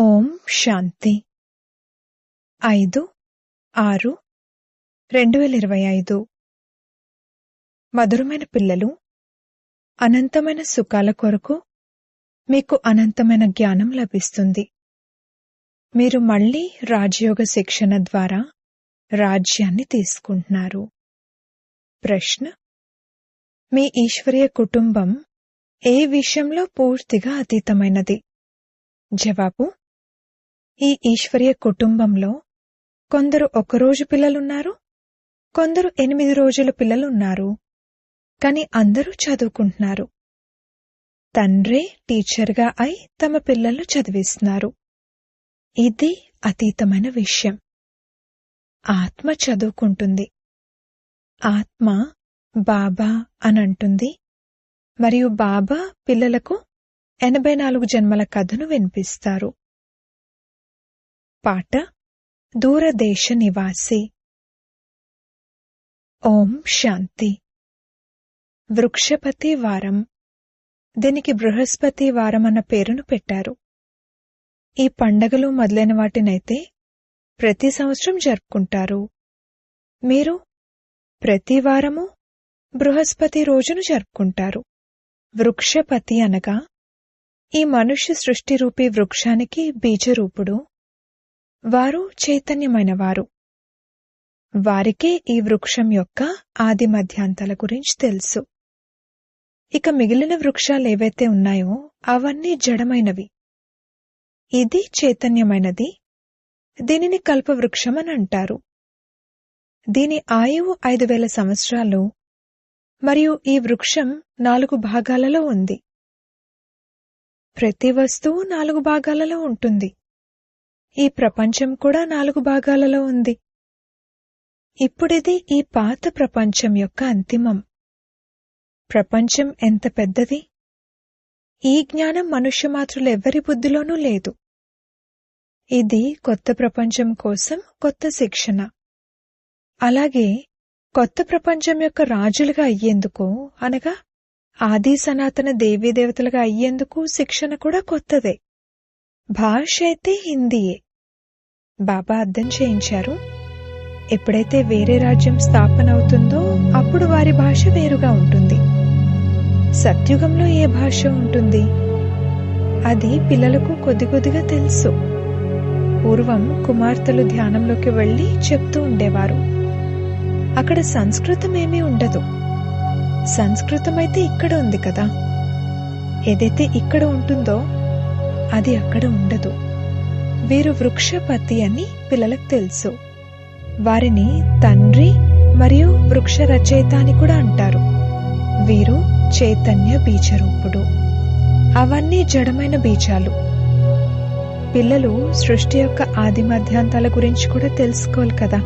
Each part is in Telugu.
ఓం శాంతి 5/6/2025 మధురమైన పిల్లలు, అనంతమైన సుఖాల కొరకు మీకు అనంతమైన జ్ఞానం లభిస్తుంది. మీరు మళ్లీ రాజయోగ శిక్షణ ద్వారా రాజ్యాన్ని తీసుకుంటున్నారు. ప్రశ్న: మీ ఈశ్వరీయ కుటుంబం ఏ విషయంలో పూర్తిగా అతీతమైనది? జవాబు: ఈ ఈశ్వరీయ కుటుంబంలో కొందరు 1 రోజు పిల్లలున్నారు, కొందరు 8 రోజుల పిల్లలున్నారు. కాని అందరూ చదువుకుంటున్నారు. తండ్రే టీచర్గా అయి తమ పిల్లలను చదివిస్తున్నారు. ఇది అతీతమైన విషయం. ఆత్మ చదువుకుంటుంది. ఆత్మ బాబా అనంటుంది, మరియు బాబా పిల్లలకు 84 జన్మల కథను వినిపిస్తారు. పాట: దూరదేశ నివాసి. ఓం శాంతి. వృక్షపతి వారం, దీనికి బృహస్పతి వారం అన్న పేరును పెట్టారు. ఈ పండగలు మొదలైన వాటినైతే ప్రతి సంవత్సరం జరుపుకుంటారు. మీరు ప్రతి వారము బృహస్పతి రోజును జరుపుకుంటారు. వృక్షపతి అనగా ఈ మనుష్య సృష్టి రూపీ వృక్షానికి బీజరూపుడు. వారు చైతన్యమైనవారు. వారికే ఈ వృక్షం యొక్క ఆది మధ్యాంతాల గురించి తెలుసు. ఇక మిగిలిన వృక్షాలేవైతే ఉన్నాయో అవన్నీ జడమైనవి. ఇది చైతన్యమైనది. దీనిని కల్పవృక్షమని అంటారు. దీని ఆయువు 5000 సంవత్సరాలు. మరియు ఈ వృక్షం 4 భాగాలలో ఉంది. ప్రతి వస్తువు 4 భాగాలలో ఉంటుంది. ఈ ప్రపంచం కూడా 4 భాగాలలో ఉంది. ఇప్పుడిది ఈ పాత ప్రపంచం యొక్క అంతిమం. ప్రపంచం ఎంత పెద్దది! ఈ జ్ఞానం మనుష్యమాతృలెవ్వరి బుద్ధిలోనూ లేదు. ఇది కొత్త ప్రపంచం కోసం కొత్త శిక్షణ. అలాగే కొత్త ప్రపంచం యొక్క రాజులుగా అయ్యేందుకు, అనగా ఆది సనాతన దేవీదేవతలుగా అయ్యేందుకు శిక్షణ కూడా కొత్తదే. భాష అయితే హిందీయే. బాబా అర్థం చేయించారు, ఎప్పుడైతే వేరే రాజ్యం స్థాపన అవుతుందో అప్పుడు వారి భాష వేరుగా ఉంటుంది. సత్యుగంలో ఏ భాష ఉంటుంది? అది పిల్లలకు కొద్ది కొద్దిగా తెలుసు. పూర్వం కుమార్తెలు ధ్యానంలోకి వెళ్లి చెప్తూ ఉండేవారు, అక్కడ సంస్కృతం ఏమీ ఉండదు. సంస్కృతమైతే ఇక్కడ ఉంది కదా. ఏదైతే ఇక్కడ ఉంటుందో అది అక్కడ ఉండదు. వీరు వృక్షపతి అని పిల్లలకు తెలుసు. వారిని తండ్రి మరియు వృక్ష రచయిత అని కూడా అంటారు. వీరు చైతన్య బీజరూపుడు. అవన్నీ జడమైన బీజాలు. పిల్లలు సృష్టి యొక్క ఆది మధ్యాంతాల గురించి కూడా తెలుసుకోవాలి కదా.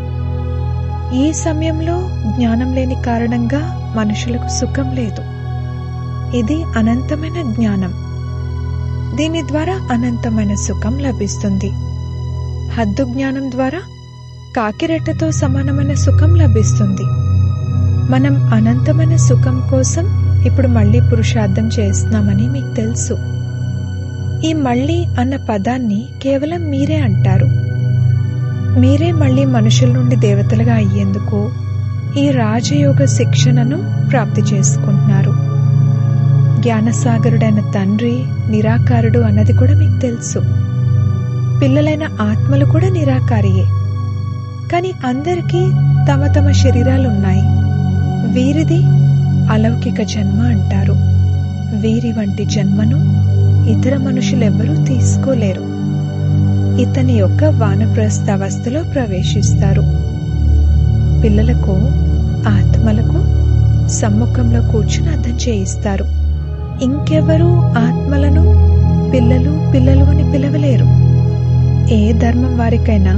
ఈ సమయంలో జ్ఞానం లేని కారణంగా మనుషులకు సుఖం లేదు. ఇది అనంతమైన జ్ఞానం. దీని ద్వారా అనంతమైన సుఖం లభిస్తుంది. హద్దు జ్ఞానం ద్వారా కాకిరెట్టతో సమానమైన సుఖం లభిస్తుంది. మనం అనంతమైన సుఖం కోసం ఇప్పుడు మళ్లీ పురుషార్థం చేస్తున్నామని మీకు తెలుసు. ఈ మళ్లీ అన్న పదాన్ని కేవలం మీరే అంటారు. మీరే మళ్లీ మనుషుల నుండి దేవతలుగా అయ్యేందుకు ఈ రాజయోగ శిక్షణను ప్రాప్తి చేసుకుంటున్నారు. జ్ఞానసాగరుడైన తండ్రి నిరాకారుడు అన్నది కూడా మీకు తెలుసు. పిల్లలైన ఆత్మలు కూడా నిరాకారియే. కాని అందరికీ తమ తమ శరీరాలున్నాయి. వీరిది అలౌకిక జన్మ అంటారు. వీరి వంటి జన్మను ఇతర మనుషులెవ్వరూ తీసుకోలేరు. ఇతని యొక్క వానప్రస్థ అవస్థలో ప్రవేశిస్తారు. పిల్లలకు, ఆత్మలకు సమ్ముఖంలో కూర్చుని అర్థం చేయిస్తారు. ఇంకెవరూ ఆత్మలను పిల్లలు పిల్లలు అని పిలవలేరు. ఏ ధర్మం వారికైనా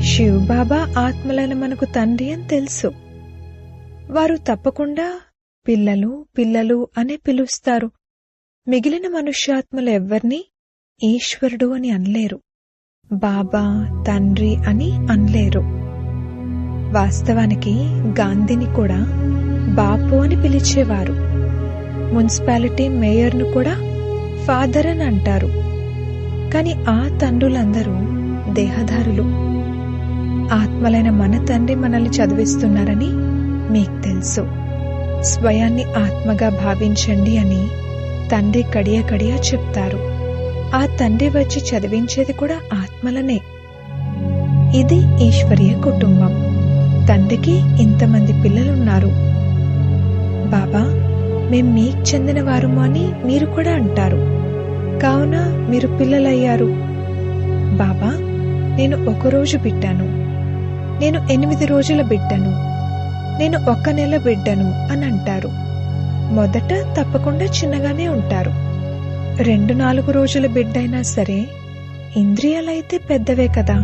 శివబాబా ఆత్మలైన మనకు తండ్రి అని తెలుసు. వారు తప్పకుండా పిల్లలు పిల్లలు అనే పిలుస్తారు. మిగిలిన మనుష్యాత్మలు ఎవ్వరినీ ఈశ్వరుడు అని అనలేరు. బాబా, తండ్రి అని అనలేరు. వాస్తవానికి గాంధీని కూడా బాపు అని పిలిచేవారు. మున్సిపాలిటీ మేయర్ను కూడా ఫాదర్ అని అంటారు. కాని ఆ తండ్రులందరూ దేహధారులు. ఆత్మలైన మన తండ్రి మనల్ని చదివిస్తున్నారని మీకు తెలుసు. స్వయాన్ని ఆత్మగా భావించండి అని తండ్రి కడియ కడియ చెప్తారు. ఆ తండ్రి వచ్చి చదివించేది కూడా ఆత్మలనే. ఇది ఈశ్వరీయ కుటుంబం. తండ్రికి ఇంతమంది పిల్లలున్నారు. బాబా, మేం మీకు చెందిన వారము అని మీరు కూడా అంటారు. కావున మీరు పిల్లలయ్యారు. బాబా, నేను 1 రోజు బిడ్డను, నేను 8 రోజుల బిడ్డను, నేను 1 నెల బిడ్డను అని అంటారు. మొదట తప్పకుండా చిన్నగానే ఉంటారు. 2-4 రోజుల బిడ్డైనా సరే ఇంద్రియాలైతే పెద్దవే కదా.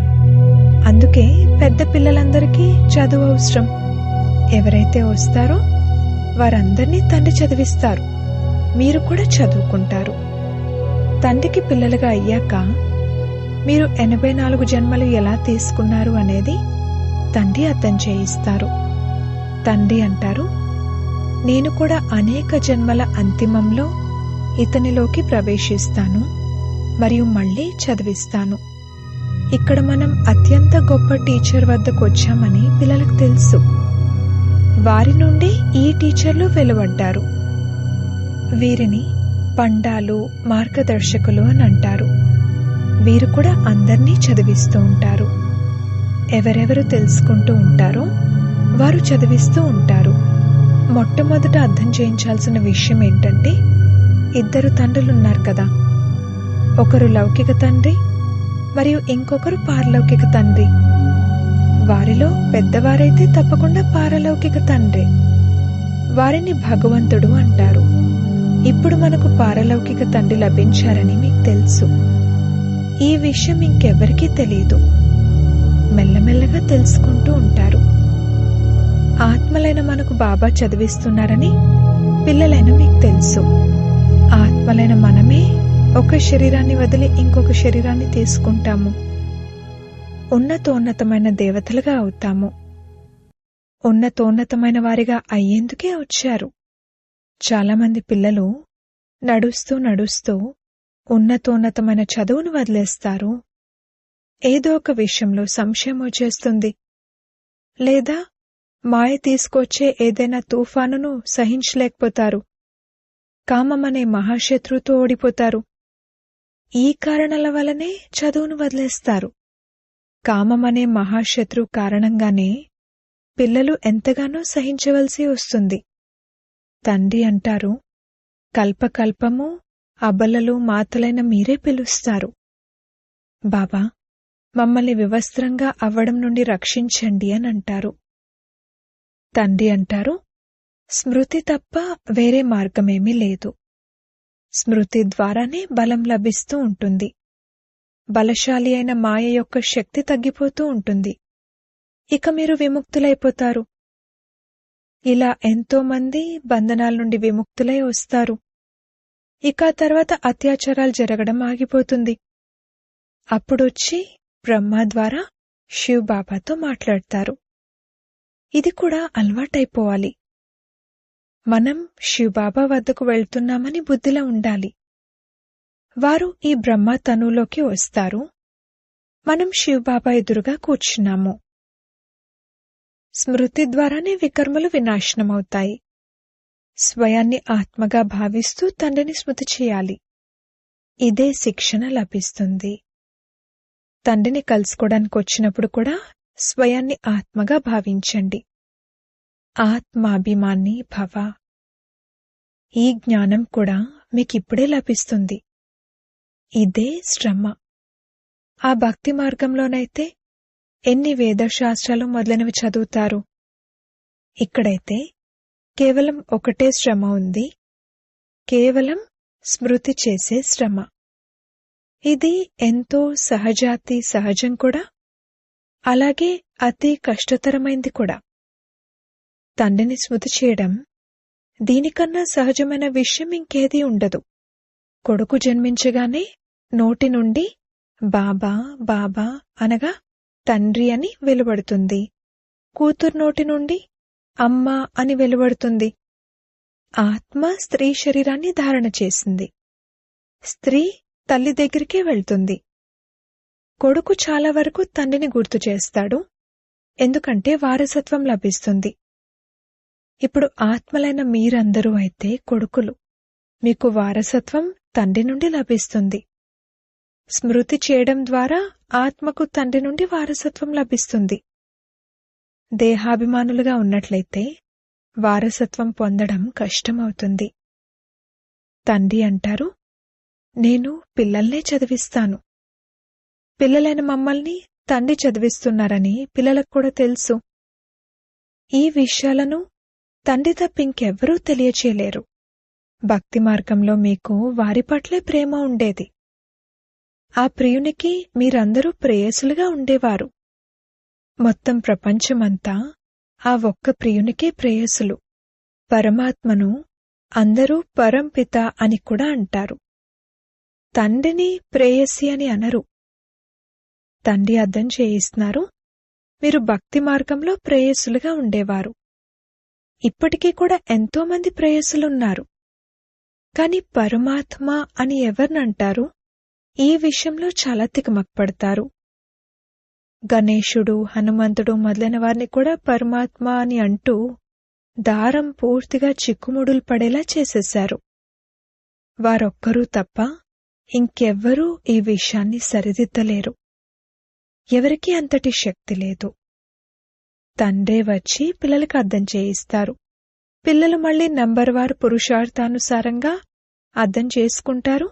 అందుకే పెద్ద పిల్లలందరికీ చదువు అవసరం. ఎవరైతే వస్తారో వారందరినీ తండ్రి చదివిస్తారు. మీరు కూడా చదువుకుంటారు. తండ్రికి పిల్లలుగా అయ్యాక మీరు 84 జన్మలు ఎలా తీసుకున్నారు అనేది తండ్రి అర్థం చేయిస్తారు. తండ్రి అంటారు, నేను కూడా అనేక జన్మల అంతిమంలో ఇతనిలోకి ప్రవేశిస్తాను మరియు మళ్ళీ చదివిస్తాను. ఇక్కడ మనం అత్యంత గొప్ప టీచర్ వద్దకు వచ్చామని పిల్లలకు తెలుసు. వారి నుండి ఈ టీచర్లు వెలువడ్డారు. వీరిని పండాలు, మార్గదర్శకులు అని అంటారు. వీరు కూడా అందర్నీ చదివిస్తూ ఉంటారు. ఎవరెవరు తెలుసుకుంటూ ఉంటారో వారు చదివిస్తూ ఉంటారు. మొట్టమొదట అర్థం చేయించాల్సిన విషయం ఏంటంటే, 2 తండ్రులున్నారు కదా. ఒకరు లౌకిక తండ్రి మరియు ఇంకొకరు పారలౌకిక తండ్రి. వారిలో పెద్దవారైతే తప్పకుండా పారలౌకిక తండ్రి. వారిని భగవంతుడు అంటారు. ఇప్పుడు మనకు పారలౌకిక తండ్రి లభించారని మీకు తెలుసు. ఈ విషయం ఇంకెవరికీ తెలియదు. మెల్లమెల్లగా తెలుసుకుంటూ ఉంటారు. ఆత్మలైన మనకు బాబా చదివిస్తున్నారని పిల్లలైన మీకు తెలుసు. ఆత్మలైన మనమే ఒక శరీరాన్ని వదిలి ఇంకొక శరీరాన్ని తీసుకుంటాము. ఉన్నతోన్నతమైన దేవతలుగా అవుతాము. ఉన్నతోన్నతమైన వారిగా అయ్యేందుకే వచ్చారు. చాలామంది పిల్లలు నడుస్తూ నడుస్తూ ఉన్నతోన్నతమైన చదువును వదిలేస్తారు. ఏదో ఒక విషయంలో సంశయం వచ్చేస్తుంది, లేదా మాయ తీసుకొచ్చే ఏదైనా తుఫానును సహించలేకపోతారు. కామమనే మహాశత్రుతో ఓడిపోతారు. ఈ కారణాల వల్లనే చదువును వదిలేస్తారు. కామమనే మహాశత్రు కారణంగానే పిల్లలు ఎంతగానో సహించవలసి వస్తుంది. తండ్రి అంటారు, కల్పకల్పము అబలలు మాతలైన మీరే పిలుస్తారు. బాబా, మమ్మల్ని వివస్త్రంగా అవ్వడం నుండి రక్షించండి అని అంటారు. తండ్రి అంటారు, స్మృతి తప్ప వేరే మార్గమేమీ లేదు. స్మృతి ద్వారానే బలం లభిస్తూ ఉంటుంది. బలశాలి అయిన మాయ యొక్క శక్తి తగ్గిపోతూ ఉంటుంది. ఇక మీరు విముక్తులైపోతారు. ఇలా ఎంతోమంది బంధనాల నుండి విముక్తులై వస్తారు. ఇక తర్వాత అత్యాచారాలు జరగడం ఆగిపోతుంది. అప్పుడొచ్చి బ్రహ్మ ద్వారా శివ్ బాబాతో మాట్లాడతారు. ఇది కూడా అలవాటైపోవాలి. మనం శివబాబా వద్దకు వెళ్తున్నామని బుద్ధిలో ఉండాలి. వారు ఈ బ్రహ్మ తనువులోకి వస్తారు. మనం శివబాబా ఎదురుగా కూర్చున్నాము. స్మృతి ద్వారానే వికర్మలు వినాశనమవుతాయి. స్వయాన్ని ఆత్మగా భావిస్తూ తండ్రిని స్మృతి చేయాలి. ఇదే శిక్షణ లభిస్తుంది. తండ్రిని కలుసుకోవడానికి వచ్చినప్పుడు కూడా స్వయాన్ని ఆత్మగా భావించండి. ఆత్మాభిమాని భవ. ఈ జ్ఞానం కూడా మీకిప్పుడే లభిస్తుంది. ఇదే శ్రమ. ఆ భక్తి మార్గంలోనైతే ఎన్ని వేదశాస్త్రాలు మొదలైనవి చదువుతారు. ఇక్కడైతే కేవలం ఒకటే శ్రమ ఉంది, కేవలం స్మృతి చేసే శ్రమ. ఇది ఎంతో సహజాతి సహజం కూడా, అలాగే అతి కష్టతరమైంది కూడా. తండ్రిని స్మృతి చేయడం దీనికన్నా సహజమైన విషయం ఇంకేదీ ఉండదు. కొడుకు జన్మించగానే నోటి నుండి బాబా బాబా అనగా తండ్రి అని వెలువడుతుంది. కూతురు నోటి నుండి అమ్మ అని వెలువడుతుంది. ఆత్మ స్త్రీ శరీరాన్ని ధారణ చేసింది. స్త్రీ తల్లి దగ్గరికే వెళ్తుంది. కొడుకు చాలా వరకు తండ్రిని గుర్తు చేస్తాడు, ఎందుకంటే వారసత్వం లభిస్తుంది. ఇప్పుడు ఆత్మలైన మీరందరూ అయితే కొడుకులు, మీకు వారసత్వం తండ్రి నుండి లభిస్తుంది. స్మృతి చేయడం ద్వారా ఆత్మకు తండ్రి నుండి వారసత్వం లభిస్తుంది. దేహాభిమానులుగా ఉన్నట్లయితే వారసత్వం పొందడం కష్టమవుతుంది. తండ్రి అంటారు, నేను పిల్లల్నే చదివిస్తాను. పిల్లలైన మమ్మల్ని తండ్రి చదివిస్తున్నారని పిల్లలకు కూడా తెలుసు. ఈ విషయాలను తండ్రి తప్పింకెవ్వరూ తెలియచేయలేరు. భక్తి మార్గంలో మీకు వారి పట్లే ప్రేమ ఉండేది. ఆ ప్రియునికి మీరందరూ ప్రేయసులుగా ఉండేవారు. మొత్తం ప్రపంచమంతా ఆ ఒక్క ప్రియునికే ప్రేయసులు. పరమాత్మను అందరూ పరంపిత అని కూడా అంటారు. తండ్రిని ప్రేయసి అని అనరు. తండ్రి అర్థం చేయిస్తున్నారు, మీరు భక్తి మార్గంలో ప్రేయసులుగా ఉండేవారు. ఇప్పటికీ కూడా ఎంతోమంది ప్రేయసులున్నారు. కాని పరమాత్మ అని ఎవరినంటారు? ఈ విషయంలో చాలా తికమకపడతారు. గణేశుడు, హనుమంతుడు మొదలైన వారిని కూడా పరమాత్మ అని అంటూ దారం పూర్తిగా చిక్కుముడులు పడేలా చేసేశారు. వారొక్కరూ తప్ప ఇంకెవ్వరూ ఈ విషయాన్ని సరిదిద్దలేరు. ఎవరికీ అంతటి శక్తి లేదు. తండ్రే వచ్చి పిల్లలకు అర్థం చేయిస్తారు. పిల్లలు మళ్లీ నంబర్వారు పురుషార్థానుసారంగా అర్థం చేసుకుంటారు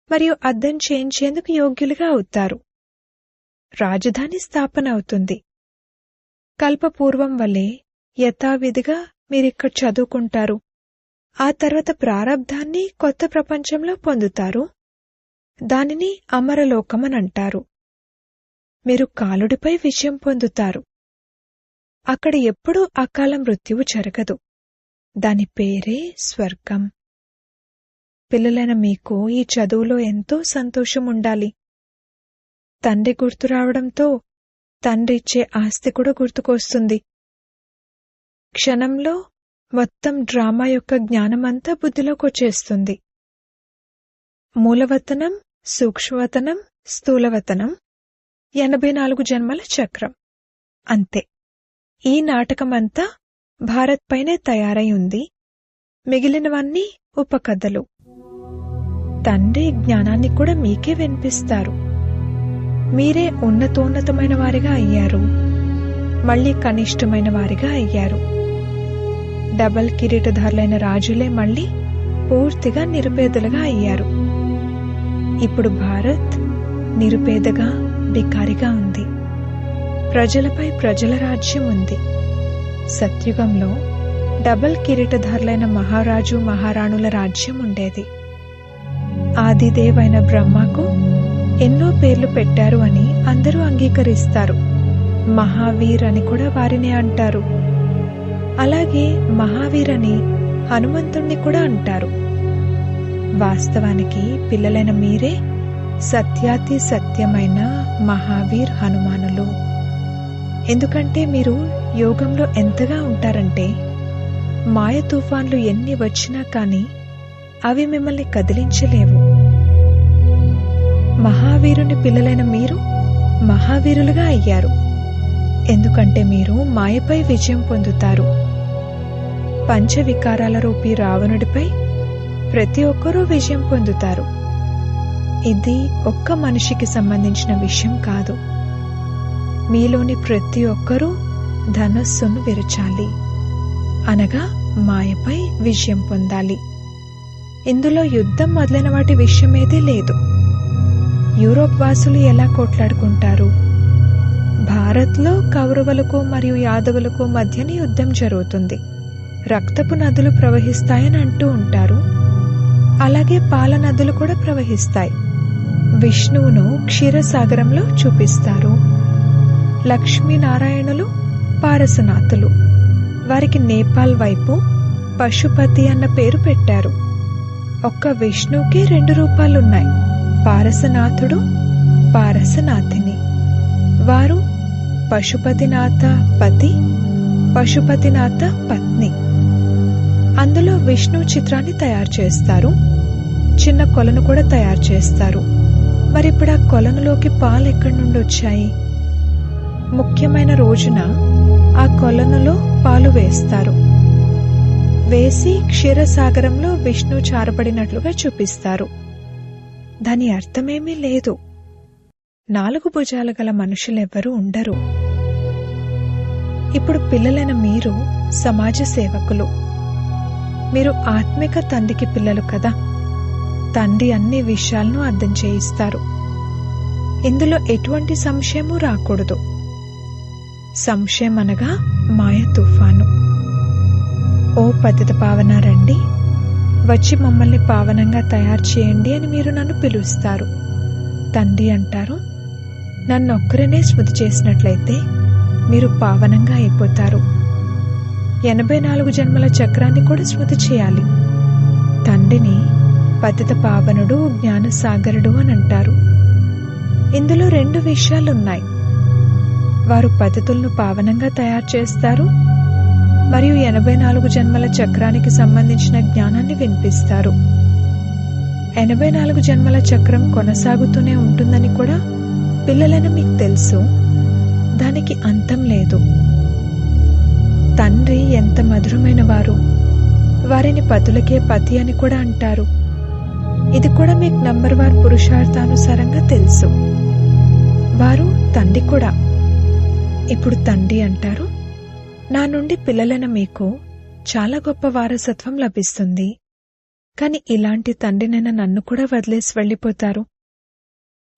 మరియు అర్థం చేయించేందుకు యోగ్యులుగా అవుతారు. రాజధాని స్థాపన అవుతుంది. కల్పపూర్వం వలె యథావిధిగా మీరిక్కడ చదువుకుంటారు. ఆ తర్వాత ప్రారబ్ధాన్ని కొత్త ప్రపంచంలో పొందుతారు. దానిని అమరలోకమనంటారు. మీరు కాలుడిపై విజయం పొందుతారు. అక్కడ ఎప్పుడూ అకాల మృత్యువు జరగదు. దాని పేరే స్వర్గం. పిల్లలైన మీకు ఈ చదువులో ఎంతో సంతోషం ఉండాలి. తండ్రి గుర్తు రావడంతో తండ్రిచ్చే ఆస్తి కూడా గుర్తుకొస్తుంది. క్షణంలో మొత్తం డ్రామా యొక్క జ్ఞానమంతా బుద్ధిలోకొచ్చేస్తుంది. మూలవతనం, సూక్ష్మవతనం, స్థూలవతనం, 84 జన్మల చక్రం. అంతే. ఈ నాటకమంతా భారత్ పైనే తయారై ఉంది. మిగిలినవన్నీ ఉపకథలు. తండ్రి జ్ఞానాన్ని కూడా మీకే వినిపిస్తారు. మీరే ఉన్నతోన్నతమైన వారిగా అయ్యారు, మళ్లీ కనిష్టమైన వారిగా అయ్యారు. డబల్ కిరీటధారులైన రాజులే మళ్లీ పూర్తిగా నిరుపేదలుగా అయ్యారు. ఇప్పుడు భారత్ నిరుపేదగా, బికారిగా ఉంది. ప్రజలపై ప్రజల రాజ్యం ఉంది. సత్యుగంలో డబల్ కిరీటధారులైన మహారాజు, మహారాణుల రాజ్యం ఉండేది. ఆదిదేవైన బ్రహ్మకు ఎన్నో పేర్లు పెట్టారు అని అందరూ అంగీకరిస్తారు. మహావీర్ అని కూడా వారినే అంటారు. అలాగే మహావీర్ అని హనుమంతుణ్ణి కూడా అంటారు. వాస్తవానికి పిల్లలైన మీరే సత్యాతి సత్యమైన మహావీర్ హనుమానులు. ఎందుకంటే మీరు యోగంలో ఎంతగా ఉంటారంటే మాయ తుఫాన్లు ఎన్ని వచ్చినా కానీ అవి మిమ్మల్ని కదిలించలేవు. మహావీరుని పిల్లలైన మీరు మహావీరులుగా అయ్యారు. ఎందుకంటే మీరు మాయపై విజయం పొందుతారు. పంచవికారాల రూపీ రావణుడిపై ప్రతి ఒక్కరూ విజయం పొందుతారు. ఇది ఒక్క మనిషికి సంబంధించిన విషయం కాదు. మీలోని ప్రతి ఒక్కరూ ధనస్సును విరచాలి, అనగా మాయపై విజయం పొందాలి. ఇందులో యుద్ధం మొదలైన వాటి విషయమేదీ లేదు. యూరోప్ వాసులు ఎలా కొట్లాడుకుంటారు? భారత్లో కౌరవులకు మరియు యాదవులకు మధ్యనే యుద్ధం జరుగుతుంది. రక్తపు నదులు ప్రవహిస్తాయని అంటూ ఉంటారు. అలాగే పాల నదులు కూడా ప్రవహిస్తాయి. విష్ణువును క్షీరసాగరంలో చూపిస్తారు. లక్ష్మీనారాయణులు పారసనాథులు. వారికి నేపాల్ వైపు పశుపతి అన్న పేరు పెట్టారు. ఒక్క విష్ణువుకి 2 రూపాలున్నాయి, పారసనాథుడు, పారసనాథిని. వారు పశుపతినాథ పతి, పశుపతినాథ పత్ని. అందులో విష్ణు చిత్రాన్ని తయారు చేస్తారు. చిన్న కొలను కూడా తయారు చేస్తారు. మరిప్పుడు ఆ కొలనులోకి పాలు ఎక్కడి నుండి వచ్చాయి? ముఖ్యమైన రోజున ఆ కొలనులో పాలు వేస్తారు. వేసి క్షీరసాగరంలో విష్ణు చారబడినట్లుగా చూపిస్తారు. దాని అర్థమేమీ లేదు. 4 భుజాలు గల మనుషులెవ్వరూ ఉండరు. ఇప్పుడు పిల్లలైన మీరు సమాజ సేవకులు. మీరు ఆత్మిక తండ్రికి పిల్లలు కదా. తండ్రి అన్ని విషయాలను అర్థం చేయిస్తారు. ఇందులో ఎటువంటి సంశయము రాకూడదు. సంశయం అనగా మాయ తుఫాను. ఓ పతిత పావన రండి, వచ్చి మమ్మల్ని పావనంగా తయారు చేయండి అని మీరు నన్ను పిలుస్తారు. తండ్రి అంటారు, నన్నొక్కరనే స్మృతి చేసినట్లయితే మీరు పావనంగా అయిపోతారు. 84 జన్మల చక్రాన్ని కూడా స్మృతి చేయాలి. తండ్రిని పతిత పావనుడు, జ్ఞానసాగరుడు అని అంటారు. ఇందులో 2 విషయాలున్నాయి. వారు పతితులను పావనంగా తయారు చేస్తారు మరియు 84 జన్మల చక్రానికి సంబంధించిన జ్ఞానాన్ని వినిపిస్తారు. 84 జన్మల చక్రం కొనసాగుతూనే ఉంటుందని కూడా పిల్లలను మీకు తెలుసు. దానికి అంతం లేదు. తండ్రి ఎంత మధురమైన వారు. వారిని పతులకే పతి అని కూడా అంటారు. ఇది కూడా మీకు నంబర్ 1 పురుషార్థానుసారంగా తెలుసు. వారు తండ్రి కూడా. ఇప్పుడు తండ్రి అంటారు, నా నుండి పిల్లలైన మీకు చాలా గొప్ప వారసత్వం లభిస్తుంది. కాని ఇలాంటి తండ్రినైనా నన్ను కూడా వదిలేసి వెళ్ళిపోతారు.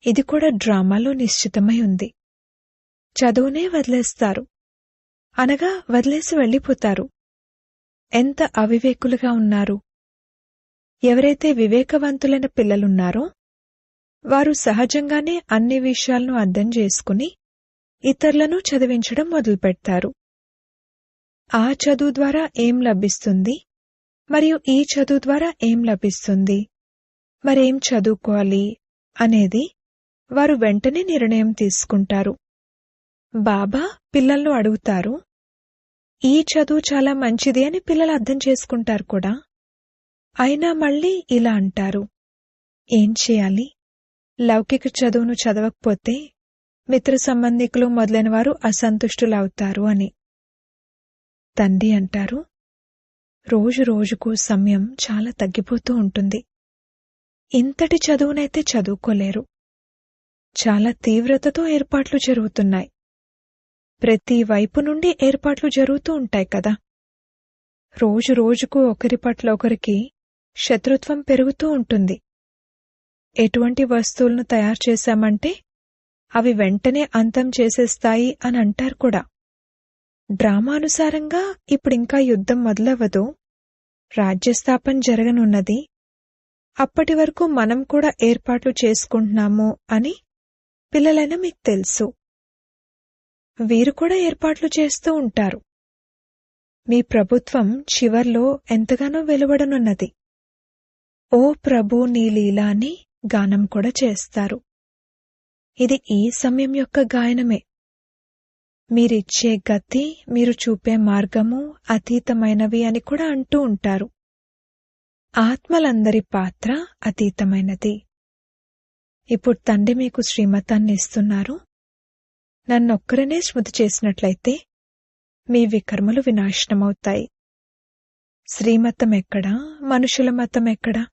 ఇది కూడా డ్రామాలో నిశ్చితమై ఉంది. చదువునే వదిలేస్తారు, అనగా వదిలేసి వెళ్ళిపోతారు. ఎంత అవివేకులుగా ఉన్నారు. ఎవరైతే వివేకవంతులైన పిల్లలున్నారో వారు సహజంగానే అన్ని విషయాలను అర్థం చేసుకుని ఇతరులను చదివించడం మొదలుపెడతారు. ఆ చదువు ద్వారా ఏం లభిస్తుంది మరియు ఈ చదువు ద్వారా ఏం లభిస్తుంది, మరేం చదువుకోవాలి అనేది వారు వెంటనే నిర్ణయం తీసుకుంటారు. బాబా పిల్లలను అడుగుతారు, ఈ చదువు చాలా మంచిది అని పిల్లలు అర్థం చేసుకుంటారు కూడా. అయినా మళ్ళీ ఇలా అంటారు, ఏం చేయాలి? లౌకిక చదువును చదవకపోతే మిత్ర సంబంధికులు మొదలైన వారు అసంతుష్టులవుతారు అని. తండ్రి అంటారు, రోజు రోజుకు సమయం చాలా తగ్గిపోతూ ఉంటుంది. ఇంతటి చదువునైతే చదువుకోలేరు. చాలా తీవ్రతతో ఏర్పాట్లు జరుగుతున్నాయి. ప్రతి వైపు నుండి ఏర్పాట్లు జరుగుతూ ఉంటాయి కదా. రోజు రోజుకు ఒకరి పట్ల ఒకరికి శత్రుత్వం పెరుగుతూ ఉంటుంది. ఎటువంటి వస్తువులను తయారు చేశామంటే అవి వెంటనే అంతం చేసేస్తాయి అని అంటారు కూడా. డ్రామానుసారంగా ఇప్పుడింకా యుద్ధం మొదలవ్వదు. రాజ్యస్థాపన జరగనున్నది. అప్పటి వరకు మనం కూడా ఏర్పాట్లు చేసుకుంటున్నాము అని పిల్లలైనా మీకు తెలుసు. వీరు కూడా ఏర్పాట్లు చేస్తూ ఉంటారు. మీ ప్రభుత్వం చివర్లో ఎంతగానో వెలువడనున్నది. ఓ ప్రభు నీ లీలా అని గానం కూడా చేస్తారు. ఇది ఈ సమయం యొక్క గాయనమే. మీరిచ్చే గతి, మీరు చూపే మార్గము అతీతమైనవి అని కూడా అంటూ ఉంటారు. ఆత్మలందరి పాత్ర అతీతమైనది. ఇప్పుడు తండ్రి మీకు శ్రీమతాన్ని ఇస్తున్నారు. నన్నొక్కరనే స్మృతి చేసినట్లయితే మీ వికర్మలు వినాశనమవుతాయి. శ్రీమతం ఎక్కడా, మనుషుల మతం ఎక్కడా?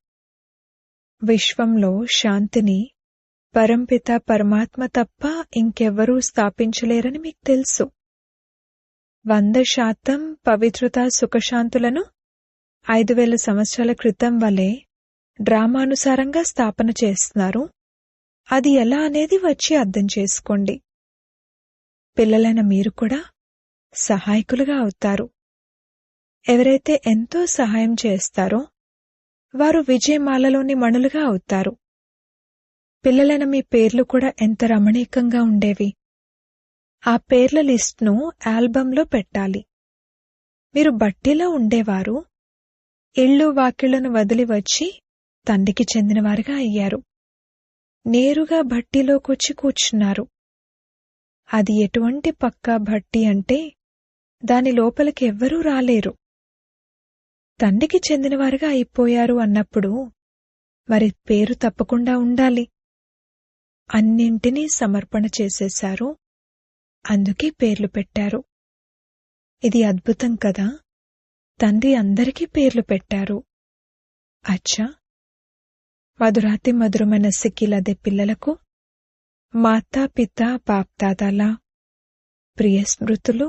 విశ్వంలో శాంతిని పరంపిత పరమాత్మ తప్ప ఇంకెవ్వరూ స్థాపించలేరని మీకు తెలుసు. 100% పవిత్రత సుఖశాంతులను 5000 సంవత్సరాల క్రితం వలె డ్రామానుసారంగా స్థాపన చేస్తున్నారు. అది ఎలా అనేది వచ్చి అర్థం చేసుకోండి. పిల్లలైన మీరు కూడా సహాయకులుగా అవుతారు. ఎవరైతే ఎంతో సహాయం చేస్తారో వారు విజయమాలలోని మణులుగా అవుతారు. పిల్లలైన మీ పేర్లు కూడా ఎంత రమణీకంగా ఉండేవి. ఆ పేర్ల లిస్ట్ను ఆల్బంలో పెట్టాలి. మీరు బట్టీలో ఉండేవారు. ఇళ్ళు వాకిళ్లను వదిలి వచ్చి తండ్రికి చెందినవారుగా అయ్యారు. నేరుగా భట్టీలోకొచ్చి కూర్చున్నారు. అది ఎటువంటి పక్కా భట్టి అంటే దాని లోపలికి ఎవ్వరూ రాలేరు. తండ్రికి చెందినవారుగా అయిపోయారు అన్నప్పుడు మరి పేరు తప్పకుండా ఉండాలి. అన్నింటినీ సమర్పణ చేసేశారు, అందుకే పేర్లు పెట్టారు. ఇది అద్భుతం కదా. తండ్రి అందరికీ పేర్లు పెట్టారు. అచ్చా, మధురాతి మధురమైన సిక్కిలదే పిల్లలకు మాతా పిత బాప్దాదాల ప్రియ స్మృతులు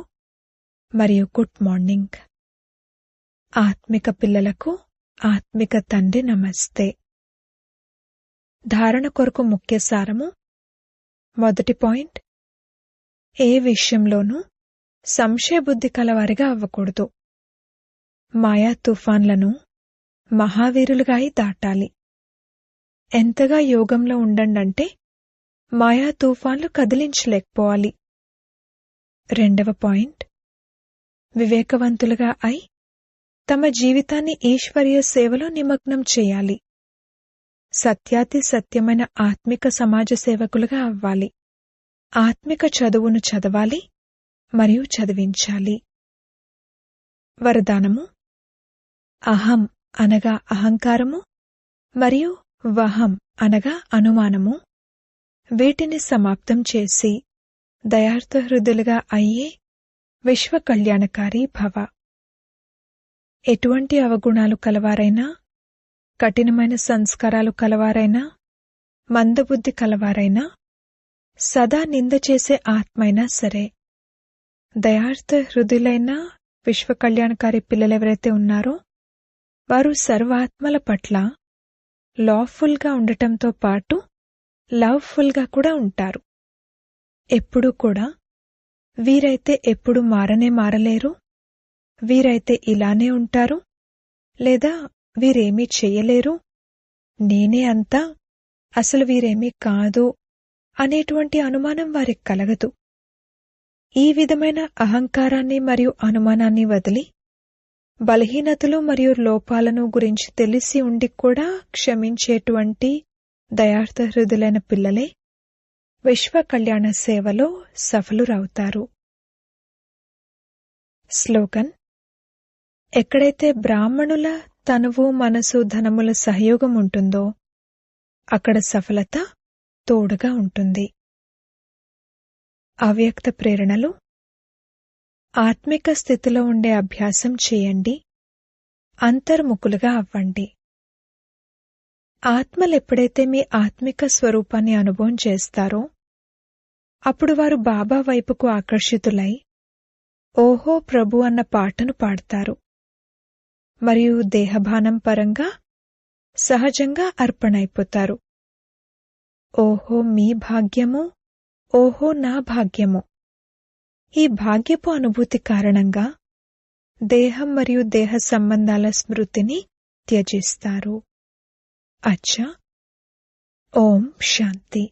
మరియు గుడ్ మార్నింగ్. ఆత్మిక పిల్లలకు ఆత్మిక తండ్రి నమస్తే. ధారణ కొరకు ముఖ్య సారము. మొదటి పాయింట్, ఏ విషయంలోనూ సంశయబుద్ధి కలవారిగా అవ్వకూడదు. మాయా తుఫాన్లను మహావీరులుగా దాటాలి. ఎంతగా యోగంలో ఉండండంటే మాయా తుఫాన్లు కదిలించలేకపోవాలి. రెండవ పాయింట్, వివేకవంతులుగా అయి తమ జీవితాన్ని ఈశ్వర్య సేవలో నిమగ్నం చేయాలి. సత్యాతి సత్యమైన ఆత్మిక సమాజ సేవకులుగా అవ్వాలి. ఆత్మిక చదువును చదవాలి మరియు చదివించాలి. వరదానము. అహం అనగా అహంకారము మరియు వహం అనగా అనుమానము, వీటిని సమాప్తం చేసి దయార్థ హృదయులుగా అయ్యే విశ్వ కళ్యాణకారి భవ. ఎటువంటి అవగుణాలు కలవారైనా, కఠినమైన సంస్కారాలు కలవారైనా, మందబుద్ధి కలవారైనా, సదా నింద చేసే ఆత్మైనా సరే, దయార్థ హృదయులైన విశ్వ కళ్యాణకారి పిల్లలెవరైతే ఉన్నారో వారు సర్వాత్మల పట్ల లాఫుల్గా ఉండటంతో పాటు లవ్ఫుల్గా కూడా ఉంటారు. ఎప్పుడూ కూడా వీరైతే ఎప్పుడు మారలేరు, వీరైతే ఇలానే ఉంటారు, లేదా వీరేమీ చెయ్యలేరు, నేనే అంతా, అసలు వీరేమీ కాదు అనేటువంటి అనుమానం వారికి కలగదు. ఈ విధమైన అహంకారాన్ని మరియు అనుమానాన్ని వదిలి బలహీనతలు మరియు లోపాలను గురించి తెలిసి ఉండి కూడా క్షమించేటువంటి దయార్థ హృదయులైన పిల్లలే విశ్వ కళ్యాణ సేవలో సఫలురవుతారు. స్లోగన్. ఎక్కడైతే బ్రాహ్మణుల తనువు మనసు ధనముల సహయోగం ఉంటుందో అక్కడ సఫలత తోడుగా ఉంటుంది. అవ్యక్త ప్రేరణలు. ఆత్మిక స్థితిలో ఉండే అభ్యాసం చేయండి, అంతర్ముఖులుగా అవ్వండి. ఆత్మలెప్పుడైతే మీ ఆత్మిక స్వరూపాన్ని అనుభవం చేస్తారో అప్పుడు వారు బాబా వైపుకు ఆకర్షితులై ఓహో ప్రభు అన్న పాటను పాడతారు మరియు దేహభానం పరంగా సహజంగా అర్పణైపోతారు. ఓహో మీ భాగ్యము, ఓహో నా భాగ్యము. ఈ భాగ్యపు అనుభూతి కారణంగా దేహం మరియు దేహ సంబంధాల స్మృతిని త్యజిస్తారు. అచ్చా. ఓం శాంతి.